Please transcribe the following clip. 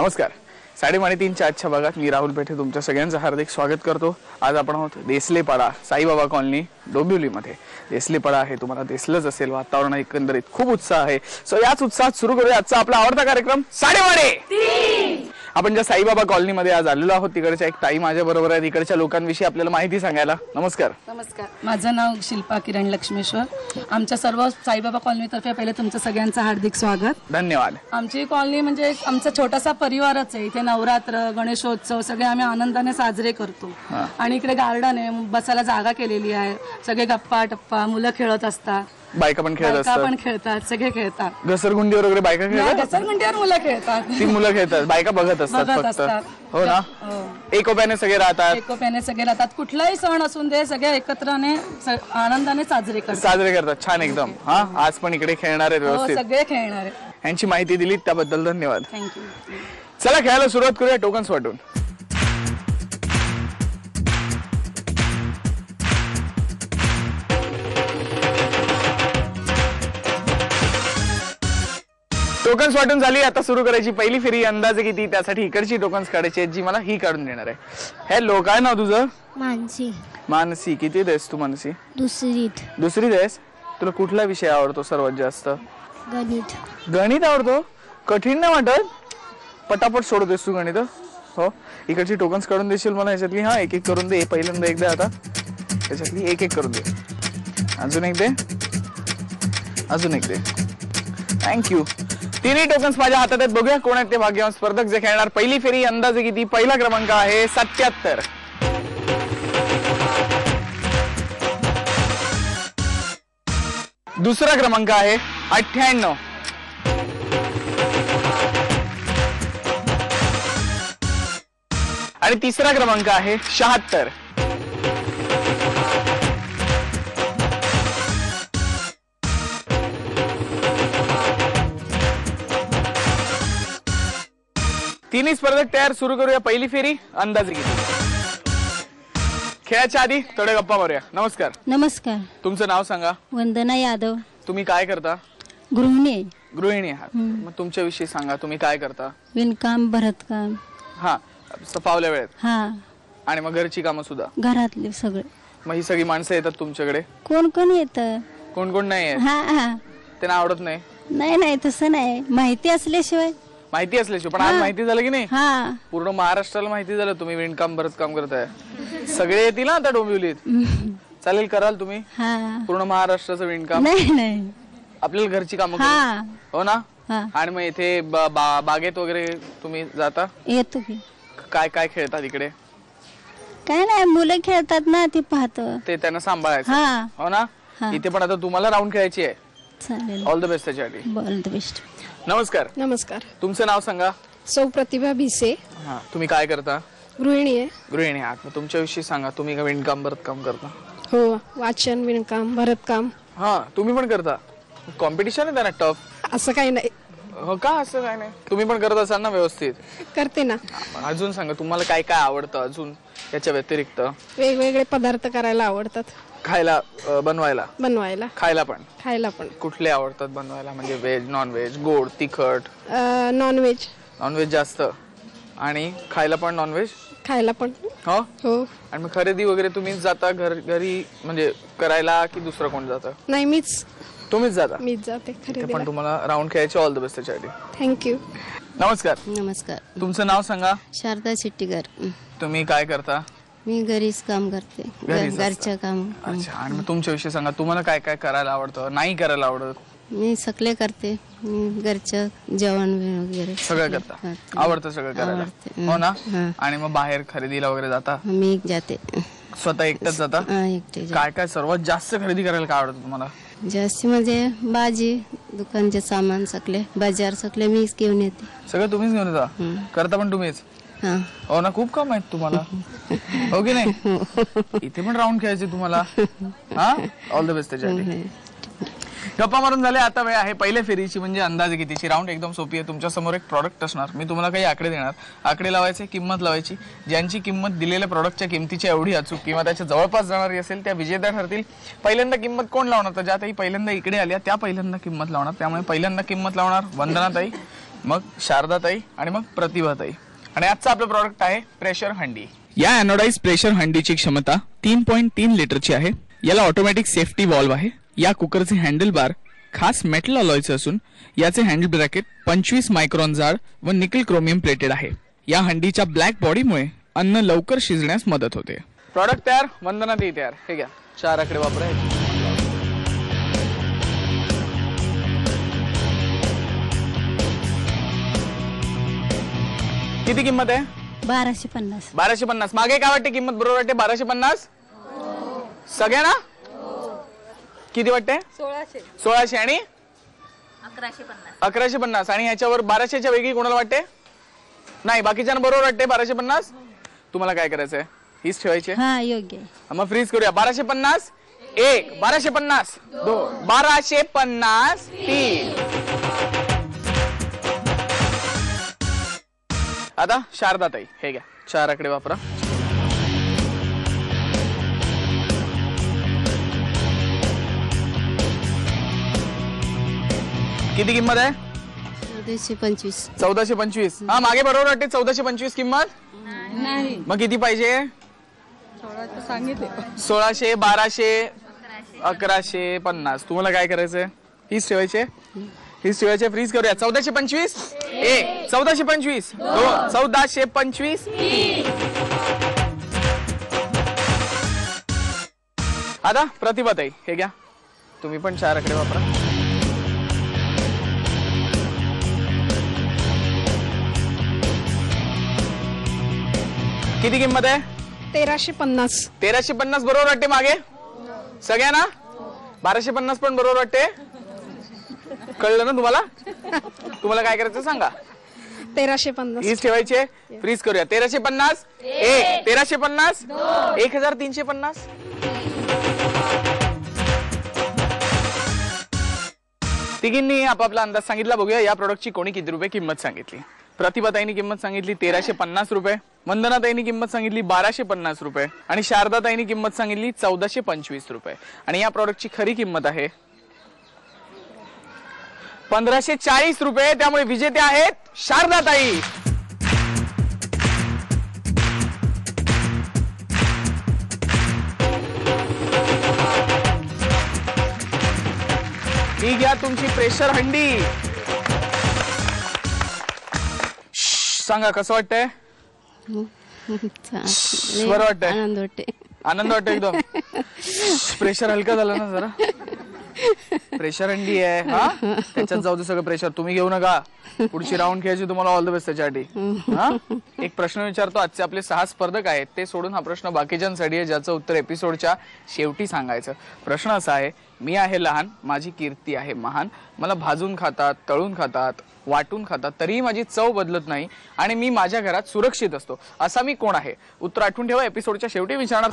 नमस्कार. 3:30च्या आजच्या भागात मी राहुल पेठे तुमच्या सगळ्यांचं हार्दिक स्वागत करतो. आज आपण आहोत देसलेपाडा साईबाबा कॉलनी डोंबिवलीमध्ये. देसलेपाडा आहे, तुम्हाला दिसलंच असेल. वातावरण एकंदरीत खूप उत्साह आहे. सो याच उत्साहात सुरू करूया आजचा आपला आवडता कार्यक्रम 3:30. आपण ज्या साईबाबा कॉलनीमध्ये आज आलेलो आहोत तिकडच्या एक ताई माझ्या बरोबर आहे. तिकडच्या लोकांविषयी आपल्याला माहिती सांगायला. नमस्कार. नमस्कार, माझं नाव शिल्पा किरण लक्ष्मेश्वर. आमच्या सर्व साईबाबा कॉलनीतर्फे पहिले तुमचं सगळ्यांचं हार्दिक स्वागत. धन्यवाद. आमची कॉलनी म्हणजे आमचा छोटासा परिवारच आहे. इथे नवरात्र, गणेशोत्सव सगळे आम्ही आनंदाने साजरे करतो. आणि इकडे गार्डन आहे, बसायला जागा केलेली आहे. सगळे गप्पा टप्पा, मुलं खेळत असतात, बायका पण खेळत असतात. पण खेळतात, सगळे खेळतात. घसरगुंडीवर वगैरे बायका खेळतात. घसरगुंडीवर मुलं खेळतात. ती मुलं खेळतात, बायका बघत असतात फक्त. हो ना. एकोप्याने सगळे राहतात. एकोप्याने सगळे राहतात. कुठलाही सण असून दे सगळे एकत्राने आनंदाने साजरे करतात. छान एकदम. हा, आज पण इकडे खेळणार आहेत व्यवस्थित. सगळे खेळणार आहेत. यांची माहिती दिली त्याबद्दल धन्यवाद. थँक्यू. चला खेळायला सुरुवात करूया टोकन्स वाटून. टोकन्स वाटून झाली. आता सुरू करायची पहिली फेरी. अंदाजे किती, त्यासाठी इकडची टोकन्स काढायची आहेत जी मला ही काढून देणार आहे. हॅलो, काय नाव तुझं? मानसी. मानसी, किती देस तू मानसी? दुसरी देस. तुला कुठला विषय आवडतो सर्वात जास्त? गणित. गणित आवडतो. कठीण नाही वाटत? पटापट सोडतेस तू गणित. हो, इकडची टोकन्स काढून देशील मला याच्यातली? हा, एक एक करून दे. पहिल्यांदा एक दे, आता याच्यातली एक एक करून दे. अजून एक दे, अजून एक दे. थँक्यू. तिन्ही टोकन्स माझ्या हातात आहेत. बघूया कोण आहेत ते भाग्यवान स्पर्धक जे खेळणार पहिली फेरी. अंदाजे किती? पहिला क्रमांक आहे 77. दुसरा क्रमांक आहे 98. आणि तिसरा क्रमांक आहे 76. तिन्ही स्पर्धक तयार. सुरू करूया पहिली फेरी. अंदाजे किती? खेळाच्या आधी थोडे गप्पा मारूया. नमस्कार. नमस्कार. तुमचं नाव सांगा? वंदना यादव. तुम्ही काय करता? गृहिणी. गृहिणी आहात. मग तुमच्याविषयी सांगा, तुम्ही काय करता? विणकाम, भरतकाम. हा, फावल्या वेळेत. हा. आणि मग घरची कामं सुद्धा? घरातले सगळे. मग ही सगळी माणसं येतात तुमच्याकडे? कोण कोण येत? कोण कोण नाही येत? हा हा. त्यांना आवडत नाही? नाही नाही, तसं नाही. माहिती असल्याशिवाय. माहिती असल्याशिवाय. पण आज माहिती झालं की नाही? हा. पूर्ण महाराष्ट्राला माहिती झालं तुम्ही विणकाम भरतकाम करताय. सगळे येतील ना आता डोंबिवलीत. चालेल, कराल तुम्ही? हा. पूर्ण महाराष्ट्राचं विणकाम? नाही नाही, आपल्याला घरची कामं. हा. हो ना. हा. आणि मग इथे बागेत वगैरे तुम्ही जाता? येतो की. काय काय खेळतात इकडे? काय नाही, मुलं खेळतात ना, ते पाहतो. ते त्यांना सांभाळायचं. हा. हो ना. हा. इथे पण आता तुम्हाला राऊंड खेळायची आहे. चालेल. ऑल द बेस्ट त्याच्यासाठी. All the best. नमस्कार. नमस्कार. तुमचं नाव सांगा? सौ प्रतिभा भिसे. हा, तुम्ही काय करता? गृहिणी आहे. गृहिणी आहात. मग तुमच्याविषयी सांगा, तुम्ही का विणकाम भरतकाम करता? हो, वाचन, विणकाम, भरतकाम. हा, तुम्ही पण करता? कॉम्पिटिशन आहे त्यांना टफ? असं काही नाही. हो का? असं काय नाही, तुम्ही पण करत असाल ना व्यवस्थित? करते ना. अजून सांगा, तुम्हाला काय काय आवडतं अजून याच्या व्यतिरिक्त? वेगवेगळे पदार्थ करायला आवडतात. खायला, बनवायला? बनवायला. खायला पण? खायला पण. कुठले आवडतात बनवायला? म्हणजे व्हेज, नॉन व्हेज, गोड, तिखट? नॉनव्हेज. नॉनव्हेज जास्त. आणि खायला पण नॉनव्हेज? खायला पण. हो हो. आणि मग खरेदी वगैरे तुम्हीच जाता घरी म्हणजे करायला, की दुसरं कोण जातं? नाही, मीच. तुम्हीच जाता? मीच जाते खरेदी. पण तुम्हाला राऊंड खेळायचे. ऑल द बेस्ट त्याच्यासाठी. थँक्यू. नमस्कार. नमस्कार. तुमचं नाव सांगा? शारदा शेट्टीकर. तुम्ही काय करता? मी घरीच काम करते. घरच्या काम. अच्छा. आणि मग तुमच्याविषयी सांगा, तुम्हाला काय काय करायला आवडतं, नाही करायला आवडत? मी सगळे करते. मी घरचं जेवण वगैरे सगळं करता? आवडतं सगळं करायला? हो ना. आणि मग बाहेर खरेदीला वगैरे जाता? मी जाते. स्वतः एकटंच जाता? एकटे. काय काय सर्वात जास्त खरेदी करायला काय आवडतं तुम्हाला? जास्त म्हणजे भाजी, दुकानचे सामान सगळे, बाजार सगळे मीच घेऊन येते. सगळं तुम्हीच घेऊन येता? करता पण तुम्हीच? हो ना. खूप काम आहेत तुम्हाला. हो की नाही? इथे पण राऊंड खेळायचे तुम्हाला. हा, ऑल द बेस्ट त्याच्यासाठी. गप्पा मारून झाले. आता वेळ आहे पहिल्या फेरीची, म्हणजे अंदाजे कितीची. राऊंड एकदम सोपी आहे. तुमच्या समोर एक प्रॉडक्ट असणार. मी तुम्हाला काही आकडे देणार. आकडे लावायचे, किंमत लावायची. ज्यांची किंमत दिलेल्या प्रॉडक्टच्या किमतीच्या एवढी अचूक किंवा त्याच्या जवळपास जाणारी असेल त्या विजेत्या ठरतील. पहिल्यांदा किंमत कोण लावणार? तर ज्या ताई पहिल्यांदा इकडे आल्या त्या पहिल्यांदा किंमत लावणार. त्यामुळे पहिल्यांदा किंमत लावणार वंदनाताई. मग शारदाताई आणि मग प्रतिभाताई. आणि आजचं आपलं प्रॉडक्ट आहे प्रेशर हंडी. या एनोडाइज प्रेशर हंडीची क्षमता 3.3 लिटरची आहे. याला ऑटोमॅटिक सेफ्टी वॉल्व आहे. या कुकरचे हँडल बार खास मेटल अलॉयचे असून याचे हँडल ब्रॅकेट 25 मायक्रॉन जाड व निकल क्रोमियम प्लेटेड आहे. या हंडीच्या ब्लॅक बॉडीमुळे अन्न लवकर शिजण्यास मदत होते. प्रॉडक्ट तयार, वंदना ती तयार. हे घ्या, 4 आकडे वापरा. किती किंमत आहे? 1250. 1250. मागे काय वाटते किंमत बरोबर वाटते? 1250 सगळ्यांना किती वाटते? 1600 आणि 1150 आणि ह्याच्यावर 1200च्या वेगळी कोणाला वाटते? नाही, बाकीच्यांना बरोबर वाटते 1250. तुम्हाला काय करायचंय? हीच ठेवायची. हा योग्य. मग फ्रीज करूया. 1250 1, 1250 2, 1250 3. आता शारदाताई हे घ्या, 4 आकडे वापरा. किती किंमत आहे? 1425. 1425. हा मागे बरोबर वाटते 1425 किंमत. नाही, मग किती पाहिजे? सांगितले 1600, 1200, 1150. तुम्हाला काय करायचंय? हीच ठेवायचे. हीच ठेवायचे. फ्रीज करूया. 1425 1, 1425 2, 1425 3. आता प्रतिभाताई हे घ्या, तुम्ही पण 4 आकडे वापरा. किती किंमत आहे? 1350. 1350 बरोबर वाटते मागे सगळ्यांना? 1250 पण बरोबर वाटते. कळलं ना तुम्हाला? तुम्हाला काय करायचं सांगा. 1350. हीच ठेवायचे. फ्रीज करूया. 1350 1, 1350 1350. तिघींनी आपापला अंदाज सांगितला. बघूया या प्रोडक्टची कोणी किती रुपये किंमत सांगितली. प्रतिभाताईंनी किंमत सांगितली 1350 रुपये, वंदनाताईंनी किंमत सांगितली 1250 रुपये आणि शारदाताईंनी किंमत सांगितली 1425 रुपये. आणि या प्रोडक्टची खरी किंमत आहे 1540 रुपये. त्यामुळे विजेते आहेत शारदाताई. ही घ्या तुमची प्रेशर हंडी. सांगा कसं वाटतंय? बरं वाटतंय? आनंद वाटते. आनंद वाटतो एकदम. प्रेशर हलका झालं ना जरा. प्रेशर हंडी आहे. हा त्याच्यात जाऊ दे सगळं प्रेशर, तुम्ही घेऊ नका. पुढची राऊंड खेळायची. तुम्हाला ऑल द बेस्ट त्याच्यासाठी. हा एक प्रश्न विचारतो. आजचे आपले 6 स्पर्धक आहेत ते सोडून हा प्रश्न बाकीच्यांसाठी आहे, ज्याचं उत्तर एपिसोडच्या शेवटी सांगायचं. प्रश्न असा आहे, मी आहे लहान, माझी कीर्ती आहे महान. मला भाजून खातात, तळून खातात, वाटून खातात, तरीही माझी चव बदलत नाही आणि मी माझ्या घरात सुरक्षित असतो. असा मी कोण आहे? उत्तर आठवून ठेवा. एपिसोडच्या शेवटी विचारणार.